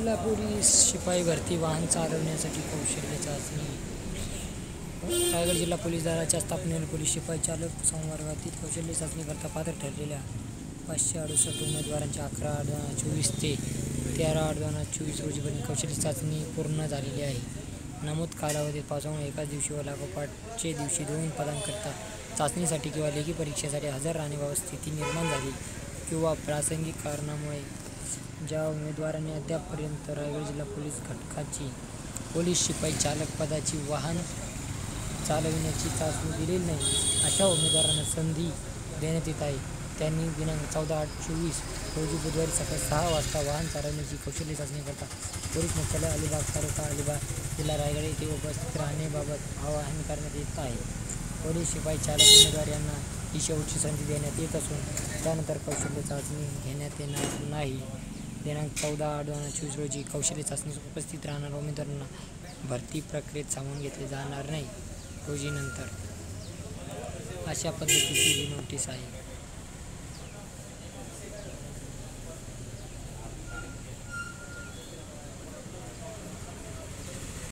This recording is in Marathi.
जिल्हा पोलीस शिपाई भरती वाहन चालवण्यासाठी कौशल्य चाचणी. रायगड जिल्हा पोलीस दलाच्या स्थापनेने पोलीस शिपाई चालक संवर्गातील कौशल्य चाचणीकरता पात्र ठरलेल्या 568 उमेदवारांची 11/8/2024 ते 13/8/2024 रोजीपर्यंत कौशल्य चाचणी पूर्ण झालेली आहे. नमूद कालावधीत पावसामुळे एकाच दिवशी व लागोपाठचे दिवशी 2 पदांकरता चाचणीसाठी किंवा लेखी परीक्षेसाठी हजर राहण्याबाबत स्थिती निर्माण झाली किंवा प्रासंगिक कारणामुळे ज्या उमेदवारांनी अद्यापपर्यंत रायगड जिल्हा पोलीस घटकाची पोलीस शिपाई चालक पदाची वाहन चालविण्याची चाचणी दिलेली नाही, अशा उमेदवारांना संधी देण्यात येत आहे. त्यांनी दिनांक 14/8/24 रोजी बुधवारी सकाळी 6 वाजता वाहन चालवण्याची कौशल्य चाचणीकरता पोलीस मुख्यालय अलिबाग तालुका अलिबाग जिल्हा रायगड येथे उपस्थित राहण्याबाबत आवाहन करण्यात येत आहे. पोलीस शिपाई चालक उमेदवार यांना ही शेवटची संधी देण्यात येत असून त्यानंतर कौशल्य चाचणी घेण्यात येणार नाही. दिनांक 14/8/2024 रोजी कौशल्य चाचणीस उपस्थित राहणाऱ्या उमेदवारांना भरती प्रक्रियेत सामावून घेतले जाणार नाही. रोजी नंतर अशा पद्धतीची ही नोटीस आहे.